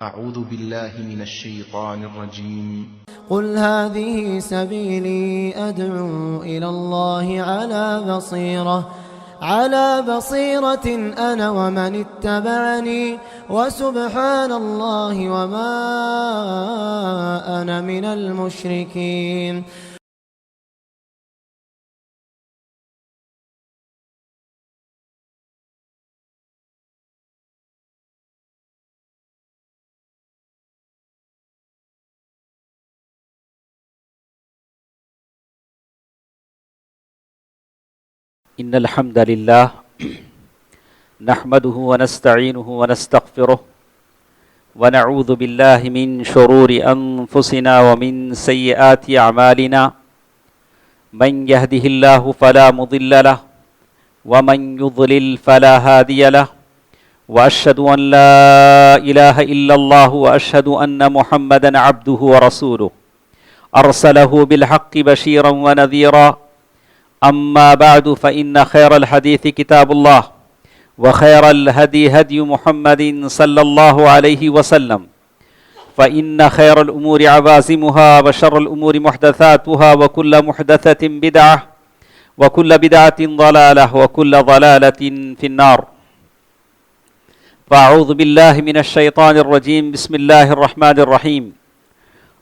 أعوذ بالله من الشيطان الرجيم. قل هذه سبيلي أدعو إلى الله على بصيرة أنا ومن اتبعني وسبحان الله وما أنا من المشركين. إن الحمد لله نحمده ونستعينه ونستغفره ونعوذ بالله من شرور أنفسنا ومن سيئات أعمالنا من يهده الله فلا مضل له ومن يضلل فلا هادي له وأشهد أن لا إله إلا الله وأشهد أن محمدا عبده ورسوله أرسله بالحق بشيرا ونذيرا. أما بعد فإن خير الحديث كتاب الله وخير الهدي هدي محمد صلى الله عليه وسلم فإن خير الأمور عوازمها وشر الأمور محدثاتها وكل محدثة بدعة وكل بدعة ضلالة وكل ضلالة في النار. فأعوذ بالله من الشيطان الرجيم. بسم الله الرحمن الرحيم.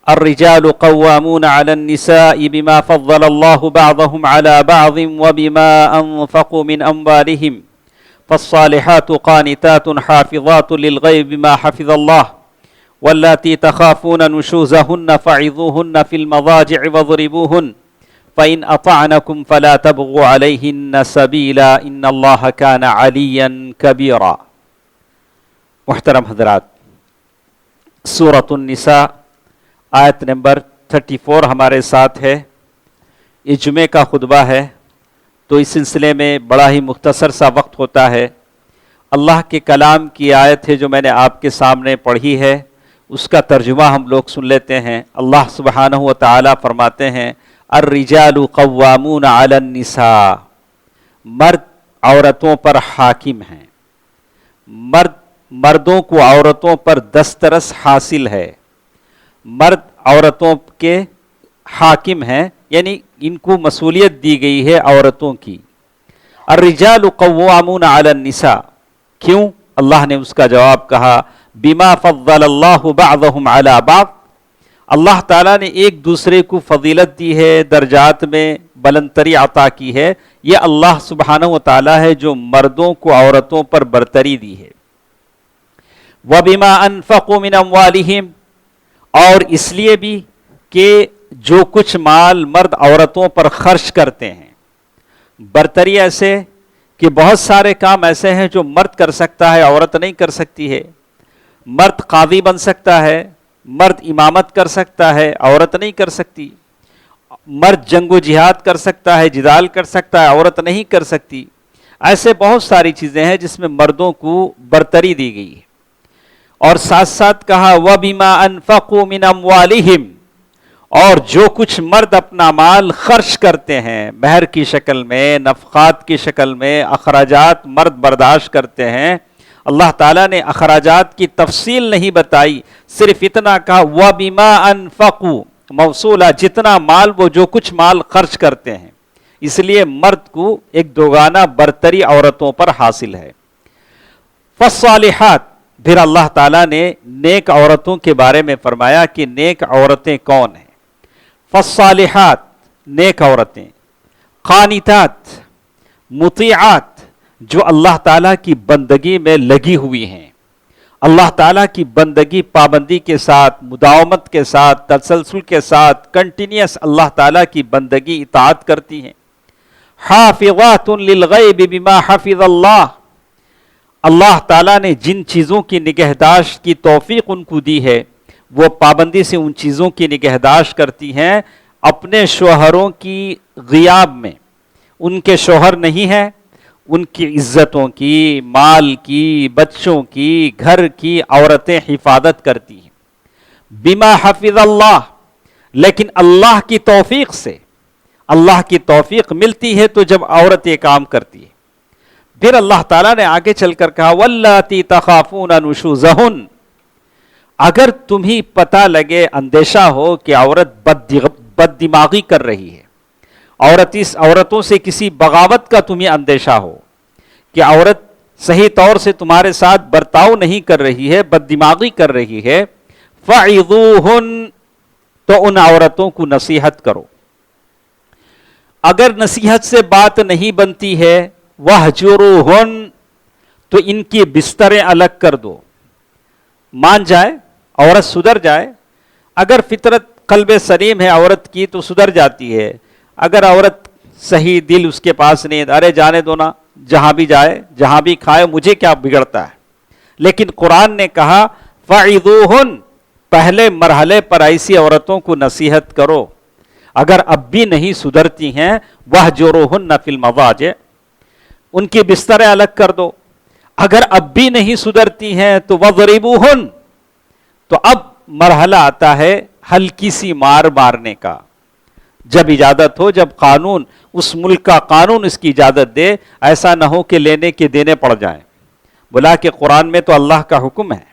الرجال قوامون على النساء بما فضل الله بعضهم على بعض وبما أنفقوا من أموالهم فالصالحات قانتات حافظات للغيب بما حفظ الله واللاتي تخافون نشوزهن فعظوهن في المضاجع واضربوهن فإن أطعنكم فلا تبغوا عليهن سبيلا إن الله كان عليا كبيرا. محترم حضرات، سورۃ النساء آیت نمبر 34 ہمارے ساتھ ہے. یہ جمعے کا خطبہ ہے تو اس سلسلے میں بڑا ہی مختصر سا وقت ہوتا ہے. اللہ کے کلام کی آیت ہے جو میں نے آپ کے سامنے پڑھی ہے، اس کا ترجمہ ہم لوگ سن لیتے ہیں. اللہ سبحانہ و تعالی فرماتے ہیں الرجال قوامون علی النساء، مرد عورتوں پر حاکم ہیں، مردوں کو عورتوں پر دسترس حاصل ہے. مرد عورتوں کے حاکم ہیں، یعنی ان کو مسئولیت دی گئی ہے عورتوں کی. الرجال قوامون علی النساء، کیوں؟ اللہ نے اس کا جواب کہا بما فضل اللہ بعضهم علی بعض. اللہ تعالیٰ نے ایک دوسرے کو فضیلت دی ہے، درجات میں بلندتری عطا کی ہے. یہ اللہ سبحانہ و تعالیٰ ہے جو مردوں کو عورتوں پر برتری دی ہے. وبما انفقوا من اموالهم، اور اس لیے بھی کہ جو کچھ مال مرد عورتوں پر خرچ کرتے ہیں. برتری ایسے کہ بہت سارے کام ایسے ہیں جو مرد کر سکتا ہے عورت نہیں کر سکتی ہے. مرد قاضی بن سکتا ہے، مرد امامت کر سکتا ہے، عورت نہیں کر سکتی. مرد جنگ و جہاد کر سکتا ہے، جدال کر سکتا ہے، عورت نہیں کر سکتی. ایسے بہت ساری چیزیں ہیں جس میں مردوں کو برتری دی گئی ہے. اور ساتھ ساتھ کہا وَبِمَا أَنفَقُوا مِنْ أَمْوَالِهِمْ، اور جو کچھ مرد اپنا مال خرچ کرتے ہیں مہر کی شکل میں، نفقات کی شکل میں، اخراجات مرد برداشت کرتے ہیں. اللہ تعالیٰ نے اخراجات کی تفصیل نہیں بتائی، صرف اتنا کہا وَبِمَا أَنفَقُوا، موصولہ جتنا مال، وہ جو کچھ مال خرچ کرتے ہیں. اس لیے مرد کو ایک دوگانہ برتری عورتوں پر حاصل ہے. فالصالحات، پھر اللہ تعالیٰ نے نیک عورتوں کے بارے میں فرمایا کہ نیک عورتیں کون ہیں. فالصالحات، نیک عورتیں. قانتات، مطیعات، جو اللہ تعالیٰ کی بندگی میں لگی ہوئی ہیں، اللہ تعالیٰ کی بندگی پابندی کے ساتھ، مداومت کے ساتھ، تسلسل کے ساتھ، کنٹینیوس اللہ تعالیٰ کی بندگی اطاعت کرتی ہیں. حافظات للغیب بما حفظ اللہ، اللہ تعالیٰ نے جن چیزوں کی نگہداشت کی توفیق ان کو دی ہے وہ پابندی سے ان چیزوں کی نگہداشت کرتی ہیں. اپنے شوہروں کی غیاب میں، ان کے شوہر نہیں ہیں، ان کی عزتوں کی، مال کی، بچوں کی، گھر کی عورتیں حفاظت کرتی ہیں بما حفظ اللہ. لیکن اللہ کی توفیق سے، اللہ کی توفیق ملتی ہے تو جب عورت یہ کام کرتی ہے. پھر اللہ تعالیٰ نے آگے چل کر کہا واللاتی تخافون نشوزہن، اگر تمہیں پتہ لگے، اندیشہ ہو کہ عورت بد دماغی کر رہی ہے، عورتوں سے کسی بغاوت کا تمہیں اندیشہ ہو کہ عورت صحیح طور سے تمہارے ساتھ برتاؤ نہیں کر رہی ہے، بد دماغی کر رہی ہے، فَعِظُوهُنَّ، تو ان عورتوں کو نصیحت کرو۔ اگر نصیحت سے بات نہیں بنتی ہے، وَاهْجُرُوهُنَّ، تو ان کی بستریں الگ کر دو۔ مان جائے، عورت سدھر جائے، اگر فطرت قلب سلیم ہے عورت کی تو سدھر جاتی ہے، اگر عورت صحیح دل اس کے پاس نہیں، ارے جانے دو نا، جہاں بھی جائے جہاں بھی کھائے، مجھے کیا بگڑتا ہے۔ لیکن قرآن نے کہا فَعِظُوهُنَّ، پہلے مرحلے پر ایسی عورتوں کو نصیحت کرو، اگر اب بھی نہیں سدھرتی ہیں، وَاهْجُرُوهُنَّ فِي الْمَضَاجِعِ، ان کی بستریں الگ کر دو۔ اگر اب بھی نہیں سدھرتی ہیں تو وَضْرِبُوهُنَّ، تو اب مرحلہ آتا ہے ہلکی سی مارنے کا، جب اجازت ہو، جب قانون، اس ملک کا قانون اس کی اجازت دے، ایسا نہ ہو کہ لینے کے دینے پڑ جائیں۔ بلا کہ قرآن میں تو اللہ کا حکم ہے،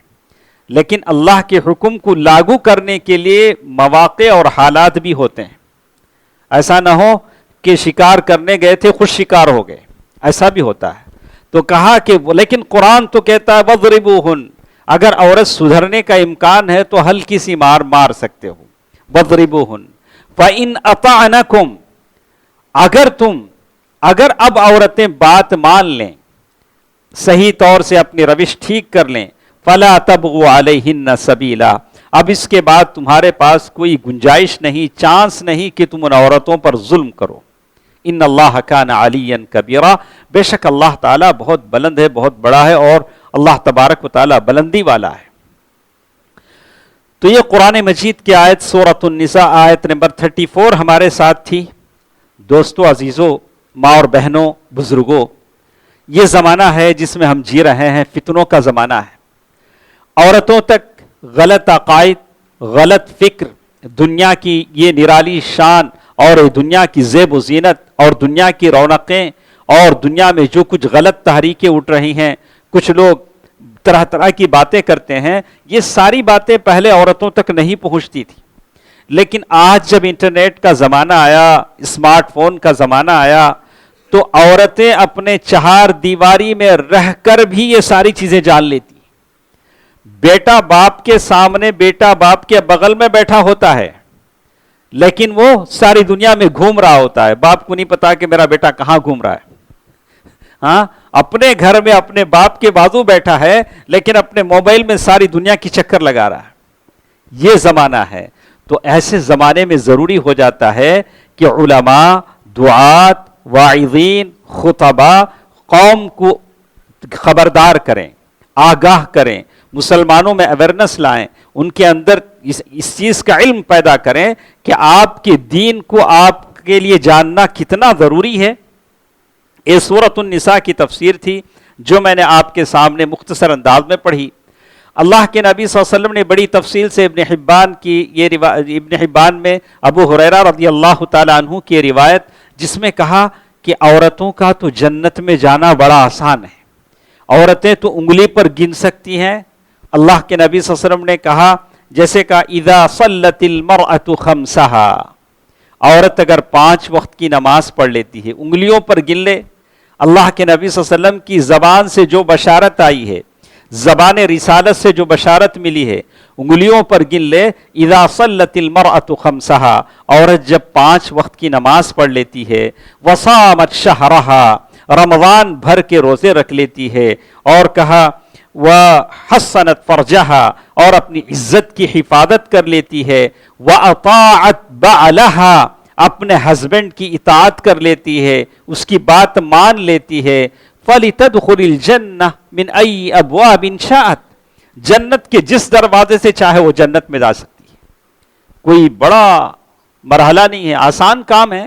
لیکن اللہ کے حکم کو لاگو کرنے کے لیے مواقع اور حالات بھی ہوتے ہیں۔ ایسا نہ ہو کہ شکار کرنے گئے تھے، خود شکار ہو گئے، ایسا بھی ہوتا ہے۔ تو کہا کہ لیکن قرآن تو کہتا ہے وَضْرِبُوهُنَّ، اگر عورت سدھرنے کا امکان ہے تو ہلکی سی مار سکتے ہو، وَضْرِبُوهُنَّ فَإِنْ أَطَعْنَكُمْ، اگر اب عورتیں بات مان لیں، صحیح طور سے اپنی روش ٹھیک کر لیں، فَلَا تَبْغُوا عَلَيْهِنَّ سَبِيلًا، اب اس کے بعد تمہارے پاس کوئی گنجائش نہیں، چانس نہیں کہ تم ان عورتوں پر ظلم کرو۔ ان اللہ کان علیٰ کبیرا، بے شک اللہ تعالیٰ بہت بلند ہے، بہت بڑا ہے، اور اللہ تبارک و تعالیٰ بلندی والا ہے۔ تو یہ قرآن مجید کی آیت سورۃ النساء آیت نمبر 34 ہمارے ساتھ تھی۔ دوستو عزیزو، ماں اور بہنوں، بزرگوں، یہ زمانہ ہے جس میں ہم جی رہے ہیں، فتنوں کا زمانہ ہے۔ عورتوں تک غلط عقائد، غلط فکر، دنیا کی یہ نرالی شان اور دنیا کی زیب و زینت اور دنیا کی رونقیں اور دنیا میں جو کچھ غلط تحریکیں اٹھ رہی ہیں، کچھ لوگ طرح طرح کی باتیں کرتے ہیں، یہ ساری باتیں پہلے عورتوں تک نہیں پہنچتی تھی، لیکن آج جب انٹرنیٹ کا زمانہ آیا، اسمارٹ فون کا زمانہ آیا، تو عورتیں اپنے چہار دیواری میں رہ کر بھی یہ ساری چیزیں جان لیتی۔ بیٹا باپ کے سامنے، بیٹا باپ کے بغل میں بیٹھا ہوتا ہے، لیکن وہ ساری دنیا میں گھوم رہا ہوتا ہے، باپ کو نہیں پتا کہ میرا بیٹا کہاں گھوم رہا ہے۔ ہاں، اپنے گھر میں اپنے باپ کے بازو بیٹھا ہے، لیکن اپنے موبائل میں ساری دنیا کی چکر لگا رہا ہے۔ یہ زمانہ ہے۔ تو ایسے زمانے میں ضروری ہو جاتا ہے کہ علماء، دعات، واعظین، خطبہ قوم کو خبردار کریں، آگاہ کریں، مسلمانوں میں اویئرنس لائیں، ان کے اندر اس چیز کا علم پیدا کریں کہ آپ کے دین کو آپ کے لیے جاننا کتنا ضروری ہے۔ یہ سورۃ النساء کی تفسیر تھی جو میں نے آپ کے سامنے مختصر انداز میں پڑھی۔ اللہ کے نبی صلی اللہ علیہ وسلم نے بڑی تفصیل سے ابن حبان میں ابو ہریرہ رضی اللہ تعالی عنہ کی روایت، جس میں کہا کہ عورتوں کا تو جنت میں جانا بڑا آسان ہے، عورتیں تو انگلی پر گن سکتی ہیں۔ اللہ کے نبی صلی اللہ علیہ وسلم نے کہا، جیسے کہا اذا صلت المرأة خمسہا، عورت اگر 5 وقت کی نماز پڑھ لیتی ہے، انگلیوں پر گن لے۔ اللہ کے نبی صلی اللہ علیہ وسلم کی زبان سے جو بشارت آئی ہے، زبان رسالت سے جو بشارت ملی ہے، انگلیوں پر گن لے۔ اذا صلت المرأة خمسہا، عورت جب 5 وقت کی نماز پڑھ لیتی ہے، وصامت شہرہا، رمضان بھر کے روزے رکھ لیتی ہے، اور کہا وحصنت فرجہا، اور اپنی عزت کی حفاظت کر لیتی ہے، واطاعت بعلہا، اپنے ہسبینڈ کی اطاعت کر لیتی ہے، اس کی بات مان لیتی ہے، فَلِتَدْخُلِ الْجَنَّةَ مِنْ أَيِّ أَبْوَابٍ شَاءَتْ، جنت کے جس دروازے سے چاہے وہ جنت میں جا سکتی ہے۔ کوئی بڑا مرحلہ نہیں ہے، آسان کام ہے۔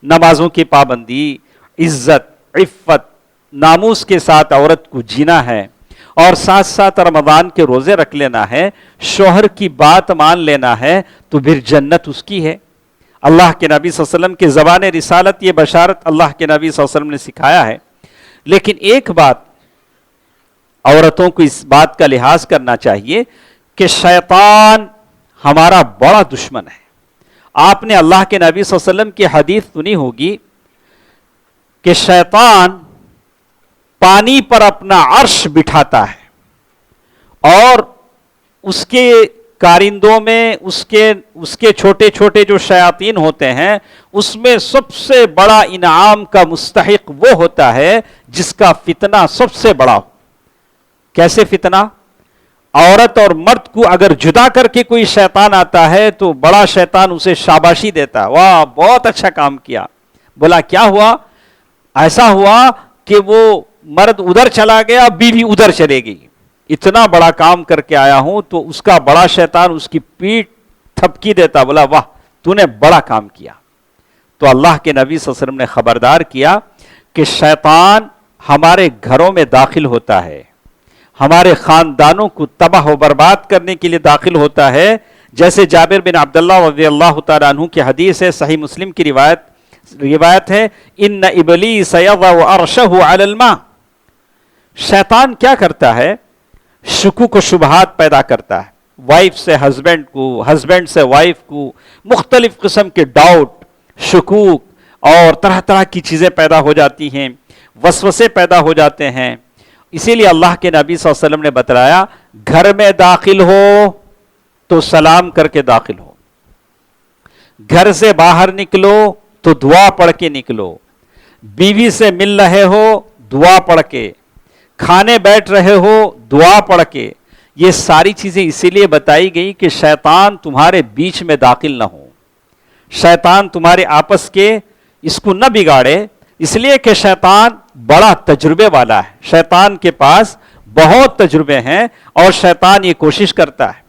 نمازوں کی پابندی، عزت، عفت، ناموس کے ساتھ عورت کو جینا ہے، اور ساتھ ساتھ رمضان کے روزے رکھ لینا ہے، شوہر کی بات مان لینا ہے، تو پھر جنت اس کی ہے۔ اللہ کے نبی صلی اللہ علیہ وسلم کی زبان رسالت یہ بشارت اللہ کے نبی صلی اللہ علیہ وسلم نے سکھایا ہے۔ لیکن ایک بات عورتوں کو اس بات کا لحاظ کرنا چاہیے کہ شیطان ہمارا بڑا دشمن ہے. آپ نے اللہ کے نبی صلی اللہ علیہ وسلم کی حدیث سنی ہوگی کہ شیطان پانی پر اپنا عرش بٹھاتا ہے اور اس کے کارندوں میں اس کے چھوٹے چھوٹے جو شیاطین ہوتے ہیں اس میں سب سے بڑا انعام کا مستحق وہ ہوتا ہے جس کا فتنہ سب سے بڑا ہو. کیسے فتنہ؟ عورت اور مرد کو اگر جدا کر کے کوئی شیطان آتا ہے تو بڑا شیطان اسے شاباشی دیتا ہے، واہ بہت اچھا کام کیا. بولا کیا ہوا؟ ایسا ہوا کہ وہ مرد ادھر چلا گیا، بیوی ادھر چلے گئی، اتنا بڑا کام کر کے آیا ہوں. تو اس کا بڑا شیطان اس کی پیٹھ تھپکی دیتا، بولا واہ تو نے بڑا کام کیا. تو اللہ کے نبی صلی اللہ علیہ وسلم نے خبردار کیا کہ شیطان ہمارے گھروں میں داخل ہوتا ہے، ہمارے خاندانوں کو تباہ و برباد کرنے کے لیے داخل ہوتا ہے. جیسے جابر بن عبداللہ رضی اللہ تعالیٰ عنہ کی حدیث ہے، صحیح مسلم کی روایت ہے، ان ابلیس یضع عرشہ علی الماء. شیطان کیا کرتا ہے؟ شکوک و شبہات پیدا کرتا ہے، وائف سے ہسبینڈ کو، ہسبینڈ سے وائف کو، مختلف قسم کے ڈاؤٹ، شکوک اور طرح طرح کی چیزیں پیدا ہو جاتی ہیں، وسوسے پیدا ہو جاتے ہیں. اسی لیے اللہ کے نبی صلی اللہ علیہ وسلم نے بتلایا گھر میں داخل ہو تو سلام کر کے داخل ہو، گھر سے باہر نکلو تو دعا پڑھ کے نکلو، بیوی سے مل رہے ہو دعا پڑھ کے، کھانے بیٹھ رہے ہو دعا پڑھ کے. یہ ساری چیزیں اسی لیے بتائی گئی کہ شیطان تمہارے بیچ میں داخل نہ ہو، شیطان تمہارے آپس کے اس کو نہ بگاڑے. اس لیے کہ شیطان بڑا تجربے والا ہے، شیطان کے پاس بہت تجربے ہیں اور شیطان یہ کوشش کرتا ہے.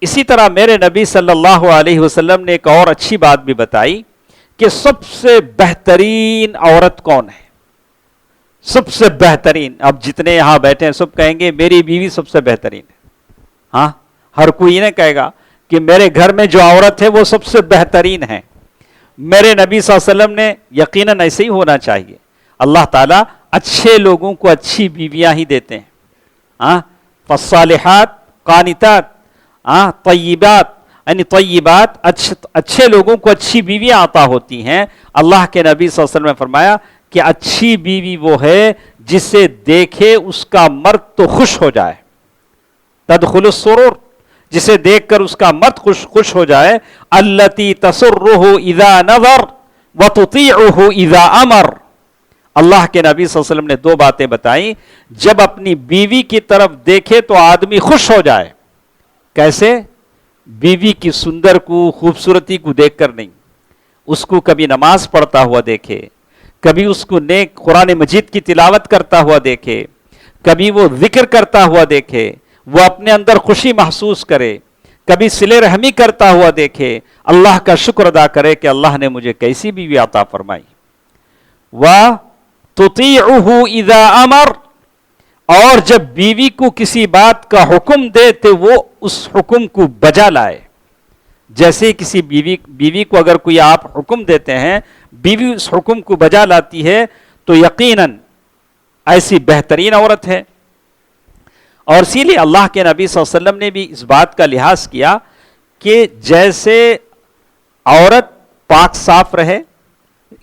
اسی طرح میرے نبی صلی اللہ علیہ وسلم نے ایک اور اچھی بات بھی بتائی کہ سب سے بہترین عورت کون ہے؟ سب سے بہترین. اب جتنے یہاں بیٹھے ہیں سب کہیں گے میری بیوی سب سے بہترین ہے. ہاں، ہر کوئی نہیں کہے گا کہ میرے گھر میں جو عورت ہے وہ سب سے بہترین ہے. میرے نبی صلی اللہ علیہ وسلم نے یقیناً ایسے ہی ہونا چاہیے. اللہ تعالیٰ اچھے لوگوں کو اچھی بیویاں ہی دیتے ہیں. ہاں، فالصالحات قانتات، طیبات، یعنی طیبات، اچھے لوگوں کو اچھی بیویاں عطا ہوتی ہیں. اللہ کے نبی صلی اللہ علیہ وسلم نے فرمایا کہ اچھی بیوی وہ ہے جسے دیکھے اس کا مرد تو خوش ہو جائے، تدخل السرور، جسے دیکھ کر اس کا مرد خوش ہو جائے. التی تسرہ اذا نظر وتطیعہ اذا امر. اللہ کے نبی صلی اللہ علیہ وسلم نے دو باتیں بتائیں، جب اپنی بیوی کی طرف دیکھے تو آدمی خوش ہو جائے. کیسے؟ بیوی کی سندر کو، خوبصورتی کو دیکھ کر نہیں، اس کو کبھی نماز پڑھتا ہوا دیکھے، کبھی اس کو نیک قرآن مجید کی تلاوت کرتا ہوا دیکھے، کبھی وہ ذکر کرتا ہوا دیکھے، وہ اپنے اندر خوشی محسوس کرے، کبھی صلہ رحمی کرتا ہوا دیکھے، اللہ کا شکر ادا کرے کہ اللہ نے مجھے کیسی بیوی عطا فرمائی. وَتُطِيعُهُ إِذَا أَمَرَ. اور جب بیوی کو کسی بات کا حکم دے تو وہ اس حکم کو بجا لائے. جیسے کسی بیوی کو اگر کوئی آپ حکم دیتے ہیں، بیوی اس حکم کو بجا لاتی ہے تو یقیناً ایسی بہترین عورت ہے. اور اسی لیے اللہ کے نبی صلی اللہ علیہ وسلم نے بھی اس بات کا لحاظ کیا کہ جیسے عورت پاک صاف رہے،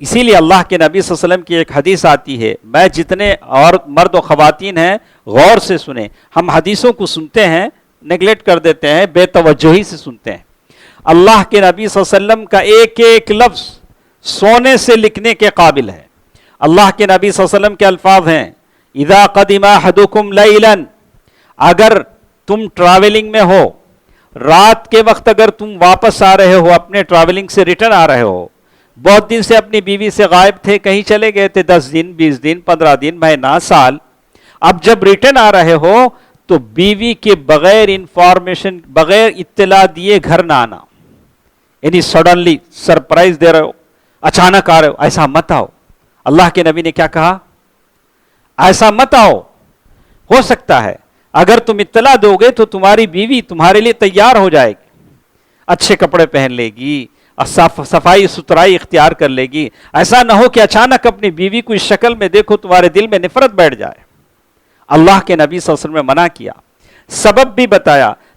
اسی لیے اللہ کے نبی صلی اللہ علیہ وسلم کی ایک حدیث آتی ہے. میں جتنے اور مرد و خواتین ہیں غور سے سنیں. ہم حدیثوں کو سنتے ہیں، نیگلیکٹ کر دیتے ہیں، بے توجہی سے سنتے ہیں. اللہ کے نبی صلی اللہ علیہ وسلم کا ایک ایک لفظ سونے سے لکھنے کے قابل ہے. اللہ کے نبی صلی اللہ علیہ وسلم کے الفاظ ہیں، اذا قدم احدکم لیلا. اگر تم ٹریولنگ میں ہو، رات کے وقت اگر تم واپس آ رہے ہو، اپنے ٹریولنگ سے ریٹرن آ رہے ہو، بہت دن سے اپنی بیوی سے غائب تھے، کہیں چلے گئے تھے، 10 دن 20 دن 15 دن مہینہ سال، اب جب ریٹرن آ رہے ہو تو بیوی کے بغیر انفارمیشن، بغیر اطلاع دیے گھر نہ آنا. یعنی سڈنلی سرپرائز دے رہے ہو، اچانک آ رہے ہو، ایسا مت آؤ. اللہ کے نبی نے کیا کہا؟ ایسا مت آؤ. ہو سکتا ہے اگر تم اطلاع دو گے تو تمہاری بیوی تمہارے لیے تیار ہو جائے گی، اچھے کپڑے پہن لے گی، صفائی ستھرائی اختیار کر لے گی. ایسا نہ ہو کہ اچانک اپنی بیوی کو اس شکل میں دیکھو تمہارے دل میں نفرت بیٹھ جائے. اللہ کے نبی صلی اللہ علیہ وسلم نے منع کیا، سبب بھی بتایا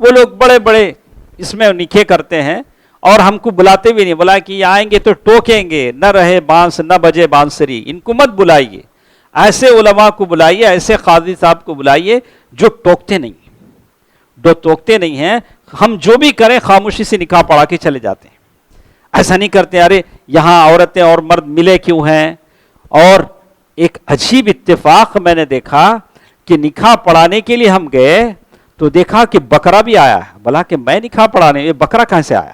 وہ لوگ بڑے بڑے اس میں نکاح کرتے ہیں اور ہم کو بلاتے بھی نہیں، بلا کہ یہ آئیں گے تو ٹوکیں گے، نہ رہے بانس نہ بجے بانسری، ان کو مت بلائیے، ایسے علماء کو بلائیے، ایسے قاضی صاحب کو بلائیے جو ٹوکتے نہیں ہیں، ہم جو بھی کریں خاموشی سے نکاح پڑھا کے چلے جاتے ہیں، ایسا نہیں کرتے ارے یہاں عورتیں اور مرد ملے کیوں ہیں۔ اور ایک عجیب اتفاق میں نے دیکھا کہ نکاح پڑھانے کے لیے ہم گئے تو دیکھا کہ بکرا بھی آیا ہے، بلا کہ میں نکاح پڑھانے، یہ بکرا کہاں سے آیا؟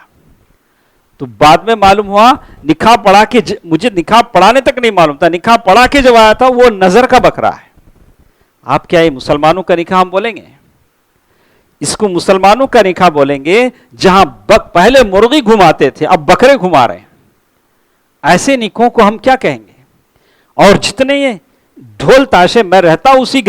تو بعد میں معلوم ہوا نکاح پڑھا کے، مجھے نکاح پڑھانے تک نہیں معلوم تھا، نکاح پڑھا کے جب آیا تھا وہ نظر کا بکرا ہے۔ آپ کیا یہ مسلمانوں کا نکاح ہم بولیں گے؟ اس کو مسلمانوں کا نکاح بولیں گے جہاں پہلے مرغی گھماتے تھے اب بکرے گھما رہے ہیں، ایسے نکاحوں کو ہم کیا کہیں گے؟ اور جتنے یہ ڈھول تاشے، میں رہتا اسی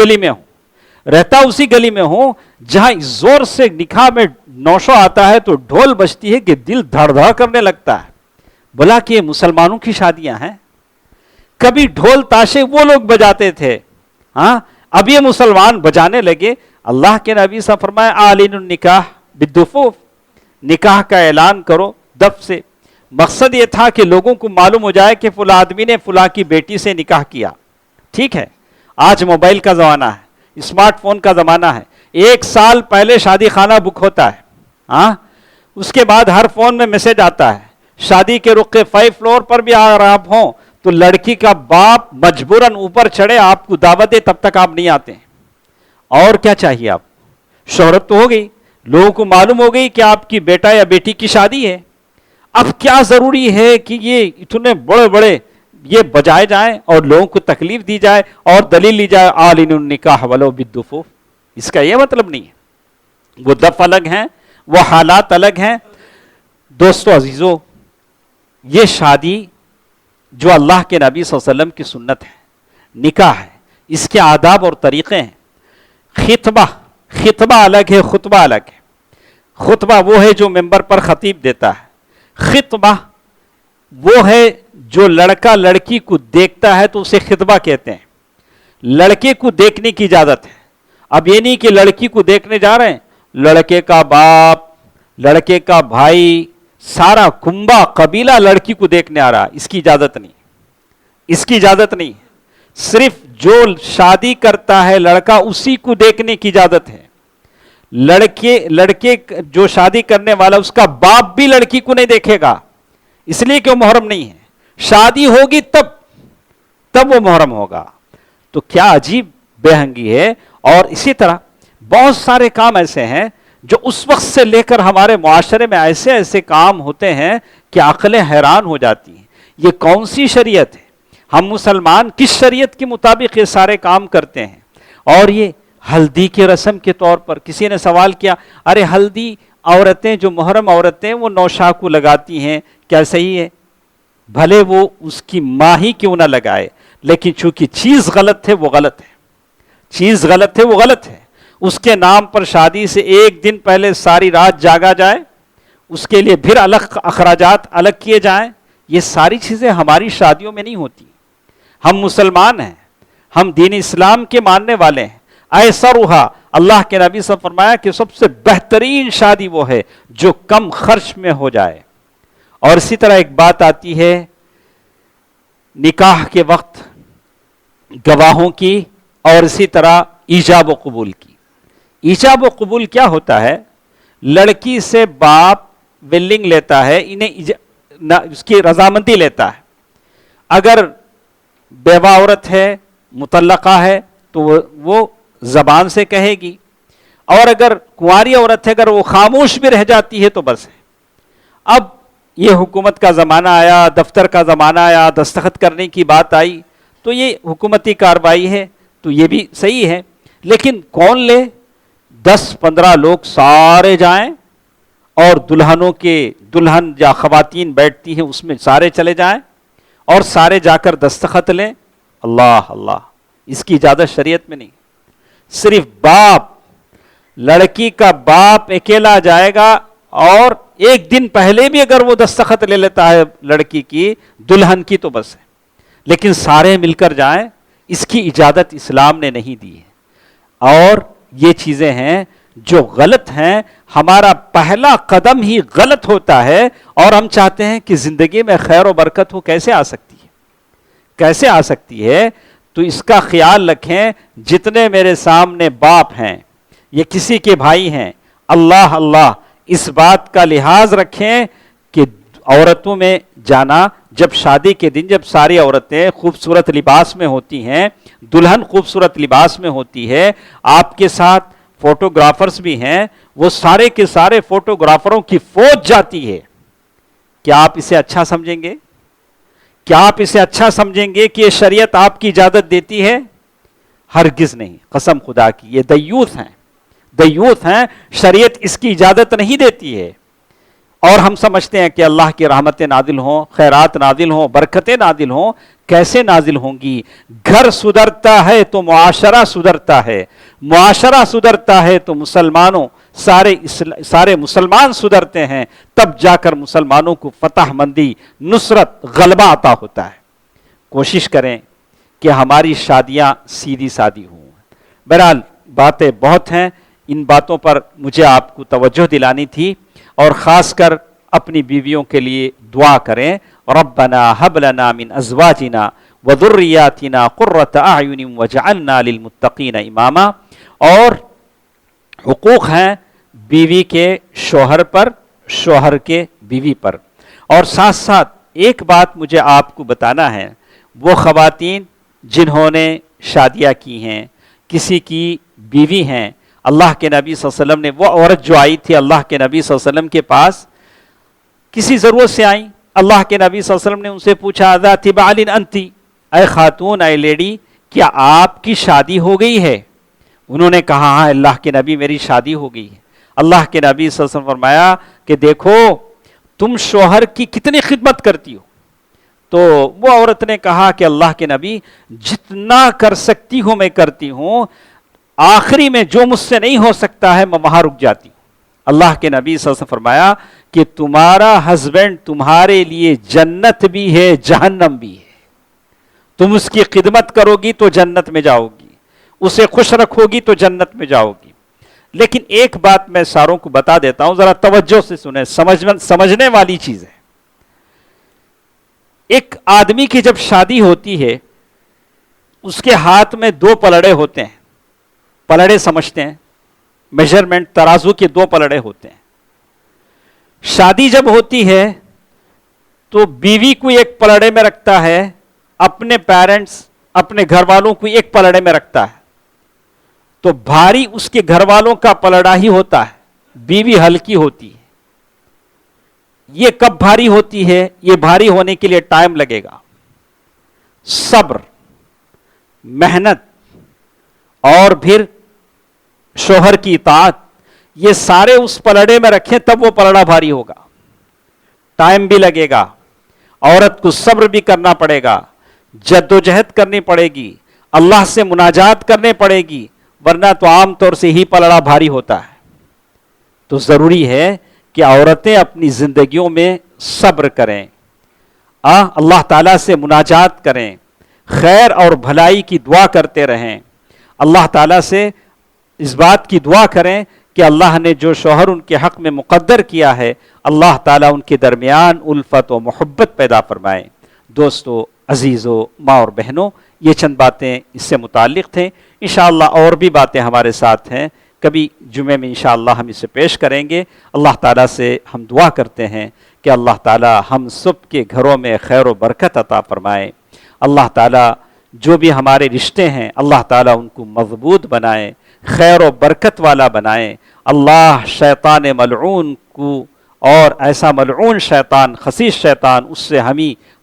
گلی میں ہوں جہاں زور سے نکاح میں نوشو آتا ہے تو ڈھول بجتی ہے کہ دل دھڑ دھڑ کرنے لگتا ہے، بلا کہ یہ مسلمانوں کی شادیاں ہیں۔ کبھی ڈھول تاشے وہ لوگ بجاتے تھے، ہاں اب یہ مسلمان بجانے لگے۔ اللہ کے نبی صلی اللہ علیہ وسلم فرمائے اعلنوا النکاح بالدفوف، نکاح کا اعلان کرو دف سے۔ مقصد یہ تھا کہ لوگوں کو معلوم ہو جائے کہ فلاں آدمی نے فلاں کی بیٹی سے نکاح کیا۔ ٹھیک ہے، آج موبائل کا زمانہ ہے، اسمارٹ فون کا زمانہ ہے، 1 سال پہلے شادی خانہ بک ہوتا ہے، ہاں اس کے بعد ہر فون میں میسج آتا ہے، شادی کے رخ 5 فلور پر بھی اگر آپ ہوں تو لڑکی کا باپ مجبوراً اوپر چڑھے آپ کو دعوت دے، تب تک آپ نہیں آتے ہیں۔ اور کیا چاہیے آپ؟ شہرت تو ہو گئی، لوگوں کو معلوم ہو گئی کہ آپ کی بیٹا یا بیٹی کی شادی ہے۔ اب کیا ضروری ہے کہ یہ اتنے بڑے بڑے یہ بجائے جائیں اور لوگوں کو تکلیف دی جائے اور دلیل لی جائے اعلنوا النکاح ولو بالدفوف؟ اس کا یہ مطلب نہیں ہے، وہ دف الگ ہیں، وہ حالات الگ ہیں۔ دوستو عزیزو، یہ شادی جو اللہ کے نبی صلی اللہ علیہ وسلم کی سنت ہے، نکاح ہے، اس کے آداب اور طریقے ہیں۔ خطبہ الگ ہے، خطبہ الگ ہے۔ خطبہ وہ ہے جو ممبر پر خطیب دیتا ہے، خطبہ وہ ہے جو لڑکا لڑکی کو دیکھتا ہے تو اسے خطبہ کہتے ہیں۔ لڑکے کو دیکھنے کی اجازت ہے، اب یہ نہیں کہ لڑکی کو دیکھنے جا رہے ہیں، لڑکے کا باپ، لڑکے کا بھائی، سارا کنبہ قبیلہ لڑکی کو دیکھنے آ رہا، اس کی اجازت نہیں، اس کی اجازت نہیں۔ صرف جو شادی کرتا ہے لڑکا اسی کو دیکھنے کی اجازت ہے۔ لڑکے جو شادی کرنے والا اس کا باپ بھی لڑکی کو نہیں دیکھے گا، اس لیے کہ وہ محرم نہیں ہے۔ شادی ہوگی تب وہ محرم ہوگا۔ تو کیا عجیب بے ہنگی ہے۔ اور اسی طرح بہت سارے کام ایسے ہیں جو اس وقت سے لے کر ہمارے معاشرے میں ایسے ایسے کام ہوتے ہیں کہ عقلیں حیران ہو جاتی ہیں، یہ کون سی شریعت ہے؟ ہم مسلمان کس شریعت کے مطابق یہ سارے کام کرتے ہیں؟ اور یہ ہلدی کی رسم کے طور پر کسی نے سوال کیا، ارے ہلدی عورتیں جو محرم عورتیں وہ نوشاکو لگاتی ہیں، کیا صحیح ہے؟ بھلے وہ اس کی ماں ہی کیوں نہ لگائے، لیکن چونکہ چیز غلط ہے وہ غلط ہے، چیز غلط ہے وہ غلط ہے۔ اس کے نام پر شادی سے 1 دن پہلے ساری رات جاگا جائے، اس کے لیے پھر الگ اخراجات الگ کیے جائیں، یہ ساری چیزیں ہماری شادیوں میں نہیں ہوتی۔ ہم مسلمان ہیں، ہم دین اسلام کے ماننے والے ہیں۔ ایسرھا، اللہ کے نبی صلی اللہ علیہ وسلم فرمایا کہ سب سے بہترین شادی وہ ہے جو کم خرچ میں ہو جائے۔ اور اسی طرح ایک بات آتی ہے نکاح کے وقت گواہوں کی، اور اسی طرح ایجاب و قبول کی۔ ایجاب و قبول کیا ہوتا ہے؟ لڑکی سے باپ ویلنگ لیتا ہے، اس کی رضامندی لیتا ہے۔ اگر بیوہ عورت ہے، مطلقہ ہے، تو وہ زبان سے کہے گی، اور اگر کنواری عورت ہے اگر وہ خاموش بھی رہ جاتی ہے تو بس ہے۔ اب یہ حکومت کا زمانہ آیا، دفتر کا زمانہ آیا، دستخط کرنے کی بات آئی، تو یہ حکومتی کارروائی ہے تو یہ بھی صحیح ہے، لیکن کون لے؟ 10-15 لوگ سارے جائیں اور دلہن یا خواتین بیٹھتی ہیں اس میں سارے چلے جائیں اور سارے جا کر دستخط لیں؟ اللہ اللہ، اس کی اجازت شریعت میں نہیں۔ صرف باپ، لڑکی کا باپ اکیلا جائے گا، اور 1 دن پہلے بھی اگر وہ دستخط لے لیتا ہے لڑکی کی، دلہن کی، تو بس ہے، لیکن سارے مل کر جائیں، اس کی اجازت اسلام نے نہیں دی ہے۔ اور یہ چیزیں ہیں جو غلط ہیں، ہمارا پہلا قدم ہی غلط ہوتا ہے، اور ہم چاہتے ہیں کہ زندگی میں خیر و برکت ہو، کیسے آ سکتی ہے؟ کیسے آ سکتی ہے؟ تو اس کا خیال رکھیں، جتنے میرے سامنے باپ ہیں یہ کسی کے بھائی ہیں، اللہ اللہ اس بات کا لحاظ رکھیں کہ عورتوں میں جانا، جب شادی کے دن جب ساری عورتیں خوبصورت لباس میں ہوتی ہیں، دلہن خوبصورت لباس میں ہوتی ہے، آپ کے ساتھ فوٹوگرافرز بھی ہیں، وہ سارے کے سارے فوٹوگرافروں کی فوج جاتی ہے، کیا آپ اسے اچھا سمجھیں گے؟ کیا آپ اسے اچھا سمجھیں گے کہ یہ شریعت آپ کی اجازت دیتی ہے؟ ہرگز نہیں، قسم خدا کی، یہ دیوث ہیں، دیوث ہیں، شریعت اس کی اجازت نہیں دیتی ہے۔ اور ہم سمجھتے ہیں کہ اللہ کی رحمتیں نازل ہوں، خیرات نازل ہوں، برکتیں نازل ہوں، کیسے نازل ہوں گی؟ گھر سدھرتا ہے تو معاشرہ سدھرتا ہے، معاشرہ سدھرتا ہے تو مسلمانوں سارے مسلمان سدھرتے ہیں، تب جا کر مسلمانوں کو فتح مندی، نصرت، غلبہ عطا ہوتا ہے۔ کوشش کریں کہ ہماری شادیاں سیدھی سادی ہوں۔ بہرحال باتیں بہت ہیں، ان باتوں پر مجھے آپ کو توجہ دلانی تھی، اور خاص کر اپنی بیویوں کے لیے دعا کریں، ربنا ہب لنا من ازواجنا وذریاتنا قرۃ اعین واجعلنا للمتقین اماما۔ اور حقوق ہیں بیوی کے شوہر پر، شوہر کے بیوی پر۔ اور ساتھ ساتھ ایک بات مجھے آپ کو بتانا ہے، وہ خواتین جنہوں نے شادیاں کی ہیں، کسی کی بیوی ہیں، اللہ کے نبی صلی اللہ علیہ وسلم نے، وہ عورت جو آئی تھی اللہ کے نبی صلی اللہ علیہ وسلم کے پاس، کسی ضرورت سے آئیں، اللہ کے نبی صلی اللہ علیہ وسلم نے ان سے پوچھا ذات بال انتی، اے خاتون، اے لیڈی، کیا آپ کی شادی ہو گئی ہے؟ انہوں نے کہا ہاں اللہ کے نبی میری شادی ہو گئی ہے۔ اللہ کے نبی صلی اللہ علیہ وسلم فرمایا کہ دیکھو تم شوہر کی کتنی خدمت کرتی ہو۔ تو وہ عورت نے کہا کہ اللہ کے نبی جتنا کر سکتی ہوں میں کرتی ہوں، آخری میں جو مجھ سے نہیں ہو سکتا ہے میں وہاں رک جاتی ہوں۔ اللہ کے نبی صلی اللہ علیہ وسلم فرمایا کہ تمہارا ہسبینڈ تمہارے لیے جنت بھی ہے، جہنم بھی ہے۔ تم اس کی خدمت کرو گی تو جنت میں جاؤ گی، اسے خوش رکھو گی تو جنت میں جاؤ گی۔ لیکن ایک بات میں ساروں کو بتا دیتا ہوں، ذرا توجہ سے سنیں، سمجھنے والی چیز ہے۔ ایک آدمی کی جب شادی ہوتی ہے، اس کے ہاتھ میں دو پلڑے ہوتے ہیں، پلڑے سمجھتے ہیں، میجرمنٹ ترازو کے دو پلڑے ہوتے ہیں۔ شادی جب ہوتی ہے تو بیوی کو ایک پلڑے میں رکھتا ہے، اپنے پیرنٹس، اپنے گھر والوں کو ایک پلڑے میں رکھتا ہے، تو بھاری اس کے گھر والوں کا پلڑا ہی ہوتا ہے، بیوی ہلکی ہوتی ہے۔ یہ کب بھاری ہوتی ہے؟ یہ بھاری ہونے کے لیے ٹائم لگے گا، صبر، محنت، اور پھر شوہر کی اطاعت، یہ سارے اس پلڑے میں رکھیں تب وہ پلڑا بھاری ہوگا۔ ٹائم بھی لگے گا، عورت کو صبر بھی کرنا پڑے گا، جد و جہد کرنی پڑے گی، اللہ سے مناجات کرنے پڑے گی، ورنہ تو عام طور سے ہی پلڑا بھاری ہوتا ہے۔ تو ضروری ہے کہ عورتیں اپنی زندگیوں میں صبر کریں، اللہ تعالیٰ سے مناجات کریں، خیر اور بھلائی کی دعا کرتے رہیں، اللہ تعالیٰ سے اس بات کی دعا کریں کہ اللہ نے جو شوہر ان کے حق میں مقدر کیا ہے، اللہ تعالیٰ ان کے درمیان الفت و محبت پیدا فرمائے۔ دوستو، عزیزو، ماں اور بہنوں، یہ چند باتیں اس سے متعلق تھیں۔ انشاءاللہ اور بھی باتیں ہمارے ساتھ ہیں، کبھی جمعے میں انشاءاللہ ہم اسے پیش کریں گے۔ اللہ تعالیٰ سے ہم دعا کرتے ہیں کہ اللہ تعالیٰ ہم سب کے گھروں میں خیر و برکت عطا فرمائے۔ اللہ تعالیٰ جو بھی ہمارے رشتے ہیں، اللہ تعالیٰ ان کو مضبوط بنائے، خیر و برکت والا بنائے۔ اللہ شیطان ملعون کو، اور ایسا ملعون شیطان، خسیس شیطان، اس سے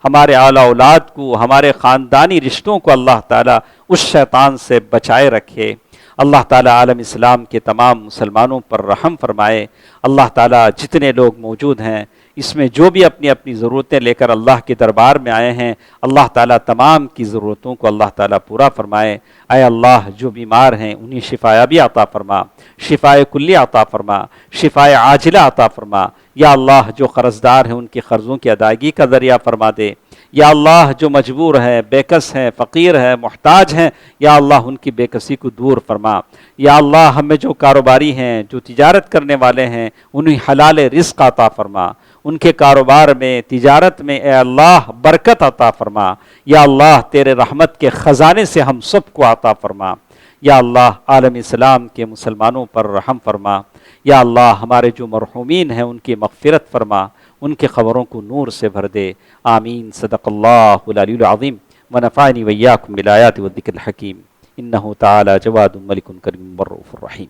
ہمارے اعلیٰ اولاد کو، ہمارے خاندانی رشتوں کو اللہ تعالیٰ اس شیطان سے بچائے رکھے۔ اللہ تعالیٰ عالم اسلام کے تمام مسلمانوں پر رحم فرمائے۔ اللہ تعالیٰ جتنے لوگ موجود ہیں اس میں جو بھی اپنی اپنی ضرورتیں لے کر اللہ کے دربار میں آئے ہیں، اللہ تعالیٰ تمام کی ضرورتوں کو اللہ تعالیٰ پورا فرمائے۔ اے اللہ، جو بیمار ہیں انہیں شفایابی عطا فرما، شفائے کلی عطا فرما، شفائے عاجلہ عطا فرما۔ یا اللہ، جو قرض دار ہیں ان کے قرضوں کی ادائیگی کا ذریعہ فرما دے۔ یا اللہ جو مجبور ہے، بےکس ہے، فقیر ہے، محتاج ہیں، یا اللہ ان کی بےکسی کو دور فرما۔ یا اللہ ہمیں جو کاروباری ہیں، جو تجارت کرنے والے ہیں، انہیں حلال رزق عطا فرما، ان کے کاروبار میں، تجارت میں اے اللہ برکت عطا فرما۔ یا اللہ تیرے رحمت کے خزانے سے ہم سب کو عطا فرما۔ یا اللہ عالم اسلام کے مسلمانوں پر رحم فرما۔ یا اللہ ہمارے جو مرحومین ہیں ان کی مغفرت فرما، ان کے قبروں کو نور سے بھر دے۔ آمین۔ صدق اللہ العلی العظیم ونفعنی وإیاکم بالآیات والذکر الحکیم انہ تعالی جواد ملک کریم رؤوف الرحیم۔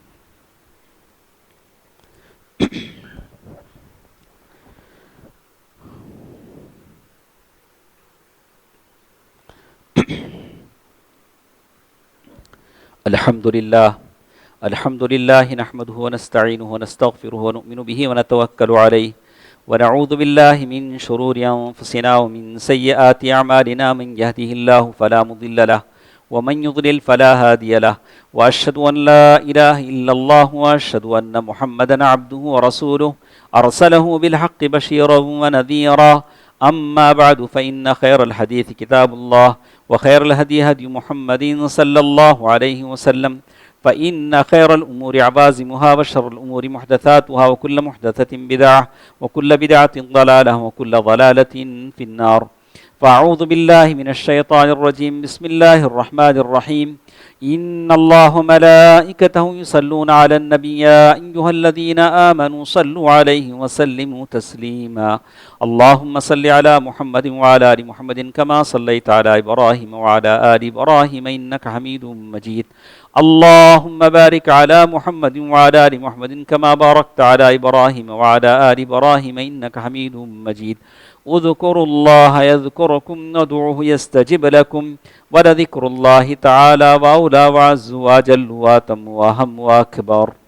الحمد للہ نحمده ونستعینه ونستغفره ونؤمن به ونتوکل علیہ ونعوذ باللہ من شرور انفسنا ومن سیئات اعمالنا من يهده الله فلا مضل له ومن يضلل فلا هادي له واشهد ان لا اله الا الله واشهد ان محمدا عبده ورسوله ارسله بالحق بشيرا ونذيرا اما بعد فان خير الحديث كتاب الله وخير الهدي هدي محمد صلى الله عليه وسلم فإن خير الأمور عوازمها وشر الأمور محدثاتها وكل محدثة بدعة وكل بدعة ضلالة وكل ضلالة في النار فأعوذ بالله من الشيطان الرجيم بسم الله الرحمن الرحيم إن الله ملائكته يصلون على النبي يا أيها الذين آمنوا صلوا عليه وسلموا تسليما اللهم صل على محمد وعلى آل محمد كما صليت على إبراهيم وعلى آل إبراهيم إنك حميد مجيد اللهم بارك على محمد وعلى آل محمد كما باركت على إبراهيم وعلى آل إبراهيم إنك حميد مجيد اذكروا الله يذكركم وادعوه يستجب لكم ولذكر الله تعالى وأولى وعز وجل وأتم وأهم وأكبر